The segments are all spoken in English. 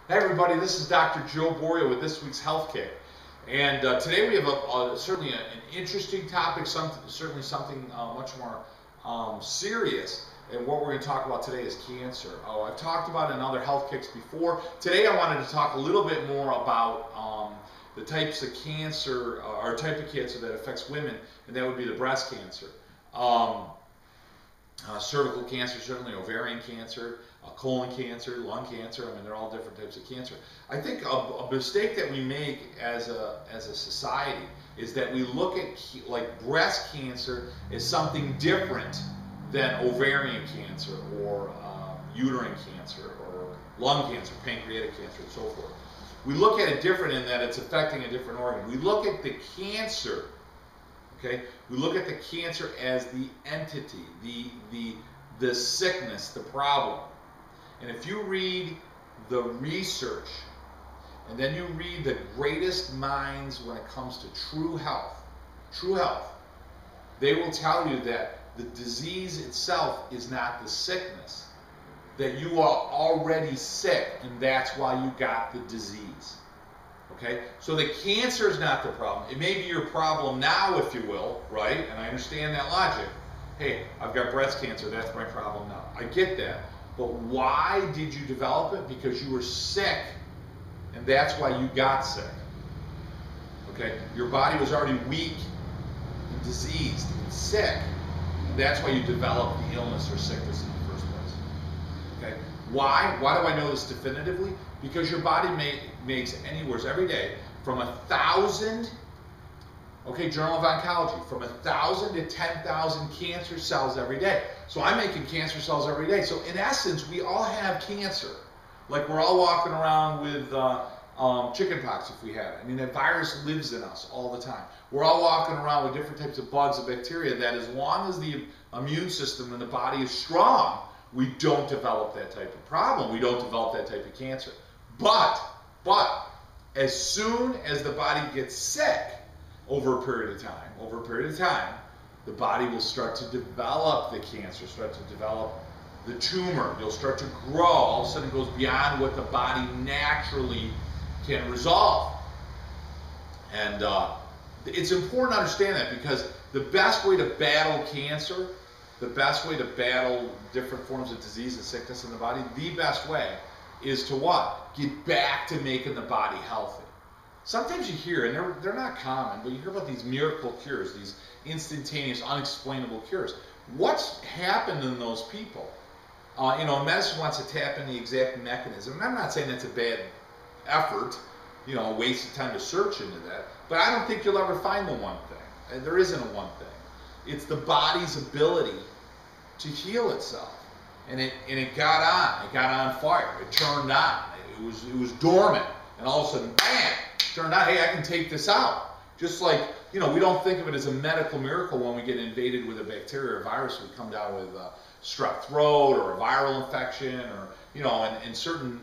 Hey everybody, this is Dr. Joe Borio with this week's Health Kick. And today we have certainly an interesting topic, certainly something much more serious. And what we're going to talk about today is cancer. I've talked about it in other Health Kicks before. Today I wanted to talk a little bit more about the types of cancer, or type of cancer that affects women, and that would be the breast cancer. Cervical cancer, certainly ovarian cancer, colon cancer, lung cancer. I mean, they're all different types of cancer. I think a mistake that we make as a society is that we look at like breast cancer as something different than ovarian cancer or uterine cancer or lung cancer, pancreatic cancer, and so forth. We look at it different in that it's affecting a different organ. We look at the cancer. Okay, we look at the cancer as the entity, the sickness, the problem. And if you read the research, and then you read the greatest minds when it comes to true health, they will tell you that the disease itself is not the sickness, that you are already sick, and that's why you got the disease. Okay, so the cancer is not the problem. It may be your problem now, if you will, right? And I understand that logic. Hey, I've got breast cancer, that's my problem now. I get that. But why did you develop it? Because you were sick, and that's why you got sick. Okay, your body was already weak and diseased and sick, and that's why you developed the illness or sickness in the first place. Okay, why? Why do I know this definitively? Because your body makes anywhere every day from 1,000, okay, Journal of Oncology, from 1,000 to 10,000 cancer cells every day. So I'm making cancer cells every day. So in essence, we all have cancer. Like we're all walking around with chickenpox if we have it. I mean, that virus lives in us all the time. We're all walking around with different types of bugs and bacteria that as long as the immune system in the body is strong, we don't develop that type of problem. We don't develop that type of cancer. But as soon as the body gets sick over a period of time, the body will start to develop the cancer, start to develop the tumor. You'll start to grow. All of a sudden it goes beyond what the body naturally can resolve. And it's important to understand that, because the best way to battle cancer, the best way to battle different forms of disease and sickness in the body, the best way is to what? Get back to making the body healthy. Sometimes you hear, and they're not common, but you hear about these miracle cures, these instantaneous, unexplainable cures. What's happened in those people? Medicine wants to tap in the exact mechanism. And I'm not saying that's a bad effort, a waste of time to search into that, but I don't think you'll ever find the one thing. And there isn't a one thing. It's the body's ability to heal itself. And it got on fire. It turned on. It was dormant, and all of a sudden, bam! Turned on. Hey, I can take this out. Just like we don't think of it as a medical miracle when we get invaded with a bacteria or virus. We come down with strep throat or a viral infection, or and certain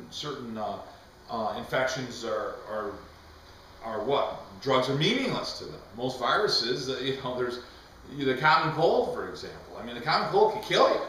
infections are what? Drugs are meaningless to them. Most viruses, there's the common cold, for example. I mean, the common cold can kill you.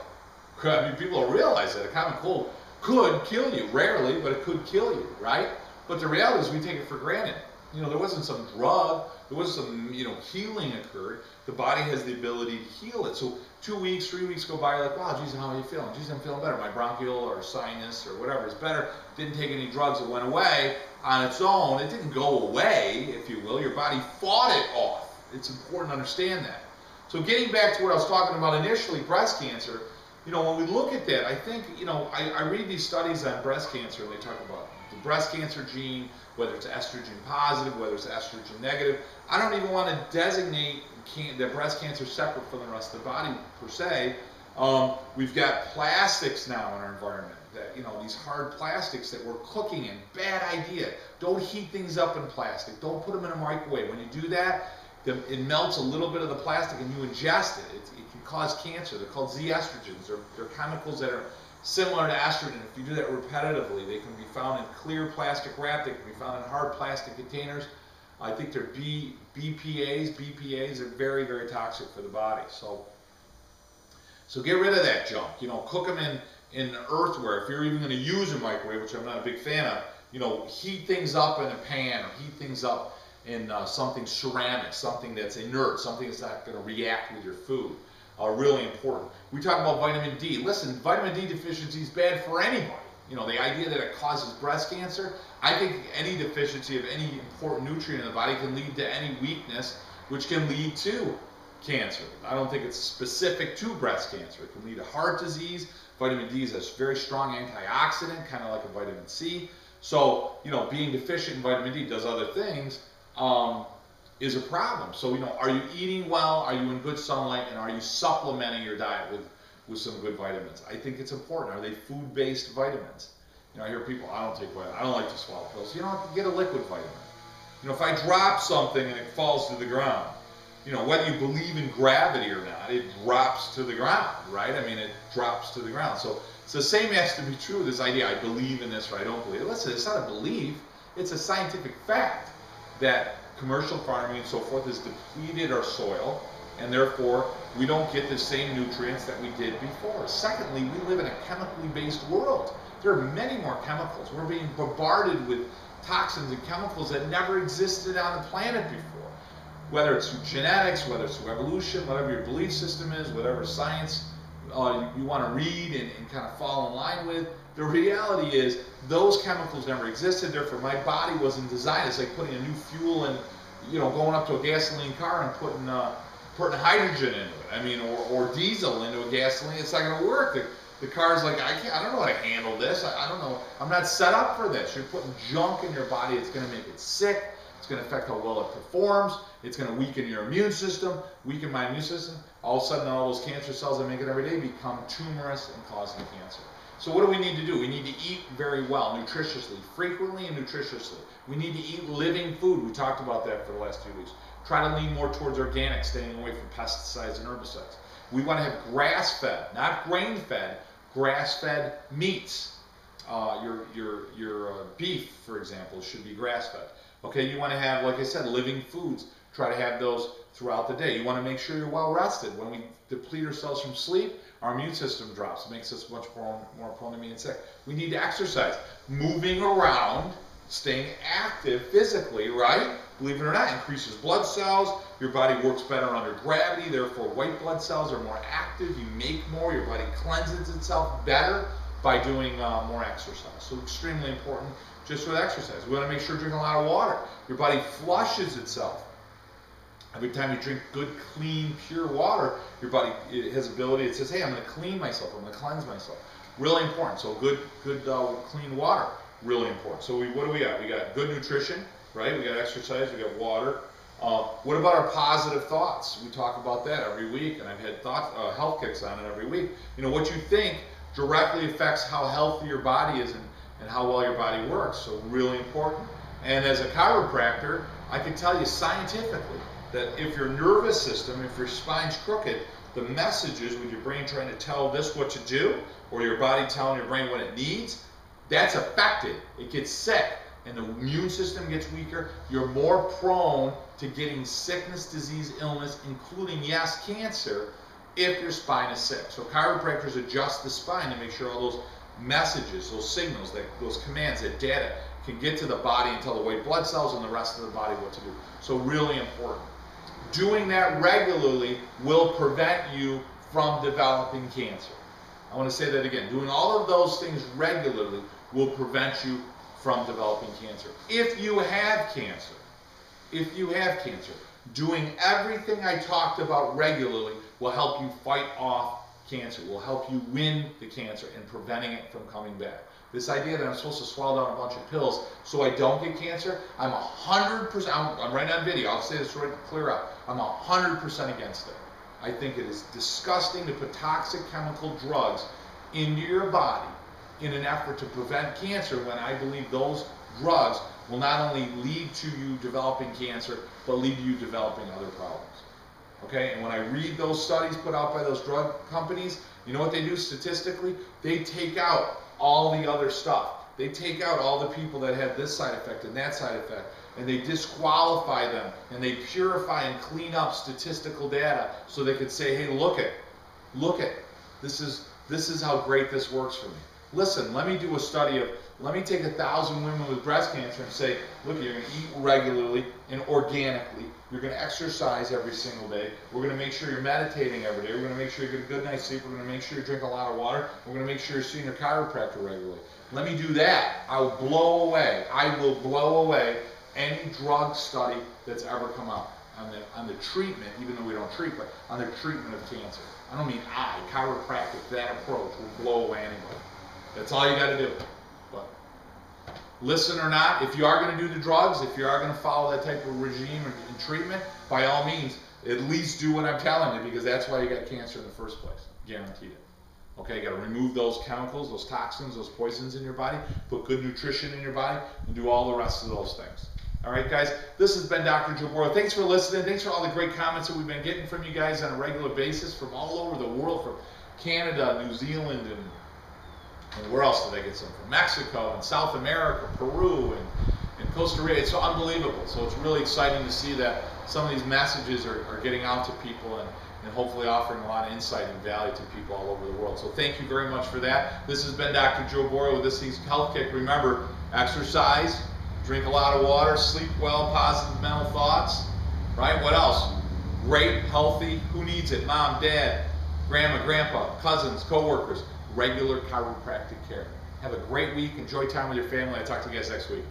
I mean, people don't realize that a common cold could kill you. Rarely, but it could kill you, right? But the reality is we take it for granted. There wasn't some drug, there wasn't some, healing occurred. The body has the ability to heal it. So 2 weeks, 3 weeks go by, you're like, wow, geez, how are you feeling? Geez, I'm feeling better. My bronchial or sinus or whatever is better. Didn't take any drugs. It went away on its own. It didn't go away, if you will. Your body fought it off. It's important to understand that. So getting back to what I was talking about initially, breast cancer, when we look at that, I think, I read these studies on breast cancer, and they talk about the breast cancer gene, whether it's estrogen positive, whether it's estrogen negative. I don't even want to designate the breast cancer separate from the rest of the body, per se. We've got plastics now in our environment, that, these hard plastics that we're cooking in. Bad idea. Don't heat things up in plastic. Don't put them in a microwave. When you do that, it melts a little bit of the plastic and you ingest it. It can cause cancer. They're called Z-estrogens. They're chemicals that are similar to estrogen. If you do that repetitively, they can be found in clear plastic wrap. They can be found in hard plastic containers. I think they're BPAs. BPAs are very, very toxic for the body. So get rid of that junk. Cook them in earthware. If you're even going to use a microwave, which I'm not a big fan of, heat things up in a pan or heat things up in something ceramic, something that's inert, something that's not going to react with your food. Really important. We talk about vitamin D. Listen, vitamin D deficiency is bad for anybody. The idea that it causes breast cancer, I think any deficiency of any important nutrient in the body can lead to any weakness, which can lead to cancer. I don't think it's specific to breast cancer. It can lead to heart disease. Vitamin D is a very strong antioxidant, kind of like a vitamin C. So, being deficient in vitamin D does other things, is a problem. So, are you eating well? Are you in good sunlight? And are you supplementing your diet with some good vitamins? I think it's important. Are they food-based vitamins? I hear people, I don't take vitamins. I don't like to swallow pills. Get a liquid vitamin. If I drop something and it falls to the ground, whether you believe in gravity or not, it drops to the ground, right? It drops to the ground. So the same has to be true with this idea, I believe in this or I don't believe it. Listen, it's not a belief, it's a scientific fact that commercial farming and so forth has depleted our soil, and therefore we don't get the same nutrients that we did before. Secondly, we live in a chemically based world. There are many more chemicals. We're being bombarded with toxins and chemicals that never existed on the planet before. Whether it's through genetics, whether it's through evolution, whatever your belief system is, whatever science you want to read and kind of fall in line with, the reality is those chemicals never existed. Therefore, my body wasn't designed. It's like putting a new fuel in, going up to a gasoline car and putting hydrogen into it. Or diesel into a gasoline. It's not going to work. The car's like, I don't know how to handle this. I don't know. I'm not set up for this. You're putting junk in your body. It's going to make it sick. It's going to affect how well it performs. It's going to weaken your immune system, weaken my immune system. All of a sudden, all those cancer cells that make it every day become tumorous and causing cancer. So what do we need to do? We need to eat very well, nutritiously, frequently and nutritiously. We need to eat living food. We talked about that for the last few weeks. Try to lean more towards organic, staying away from pesticides and herbicides. We want to have grass-fed, not grain-fed, grass-fed meats. Your beef, for example, should be grass-fed. Okay, you want to have, like I said, living foods. Try to have those throughout the day. You want to make sure you're well rested. When we deplete ourselves from sleep, our immune system drops. It makes us much more prone to being sick. We need to exercise. Moving around, staying active physically, right? Believe it or not, increases blood cells. Your body works better under gravity. Therefore, white blood cells are more active. You make more. Your body cleanses itself better by doing more exercise. So extremely important just with exercise. We want to make sure you're drinking a lot of water. Your body flushes itself. Every time you drink good, clean, pure water, your body has ability. It says, hey, I'm going to clean myself. I'm going to cleanse myself. Really important. So good, clean water. Really important. So what do we got? We got good nutrition, right? We got exercise. We got water. What about our positive thoughts? We talk about that every week, and I've had health kicks on it every week. What you think directly affects how healthy your body is and how well your body works. So really important. And as a chiropractor, I can tell you scientifically that if your nervous system, if your spine's crooked, the messages with your brain trying to tell this what to do, or your body telling your brain what it needs, that's affected. It gets sick, and the immune system gets weaker. You're more prone to getting sickness, disease, illness, including, yes, cancer, if your spine is sick. So chiropractors adjust the spine to make sure all those messages, those signals, those commands, that data can get to the body and tell the white blood cells and the rest of the body what to do. So really important. Doing that regularly will prevent you from developing cancer. I want to say that again. Doing all of those things regularly will prevent you from developing cancer. If you have cancer, doing everything I talked about regularly will help you fight off cancer, will help you win the cancer and preventing it from coming back. This idea that I'm supposed to swallow down a bunch of pills so I don't get cancer, I'm 100%, I'm right on video, I'll say this right clear out, I'm 100% against it. I think it is disgusting to put toxic chemical drugs into your body in an effort to prevent cancer when I believe those drugs will not only lead to you developing cancer, but lead to you developing other problems. Okay, and when I read those studies put out by those drug companies, you know what they do statistically? They take out all the other stuff. They take out all the people that had this side effect and that side effect, and they disqualify them, and they purify and clean up statistical data so they could say, hey, look it, this is how great this works for me. Listen, let me do a study of Let me take 1,000 women with breast cancer and say, look, you're going to eat regularly and organically. You're going to exercise every single day. We're going to make sure you're meditating every day. We're going to make sure you get a good night's sleep. We're going to make sure you drink a lot of water. We're going to make sure you're seeing your chiropractor regularly. Let me do that. I will blow away any drug study that's ever come out on the treatment, even though we don't treat, but on the treatment of cancer. I don't mean chiropractic, that approach will blow away anybody. That's all you got to do. But listen or not, if you are going to do the drugs, if you are going to follow that type of regime and treatment, by all means, at least do what I'm telling you, because that's why you got cancer in the first place. Guaranteed it. Okay, you got to remove those chemicals, those toxins, those poisons in your body, put good nutrition in your body, and do all the rest of those things. All right, guys, this has been Dr. Joe Borio. Thanks for listening. Thanks for all the great comments that we've been getting from you guys on a regular basis from all over the world, from Canada, New Zealand, and where else did I get some? From Mexico and South America, Peru, and Costa Rica. It's unbelievable. So it's really exciting to see that some of these messages are getting out to people and hopefully offering a lot of insight and value to people all over the world. So thank you very much for that. This has been Dr. Joe Borio with this week's Health Kick. Remember, exercise, drink a lot of water, sleep well, positive mental thoughts, right? What else? Great, healthy, who needs it? Mom, dad, grandma, grandpa, cousins, co-workers, regular chiropractic care. Have a great week. Enjoy time with your family. I'll talk to you guys next week.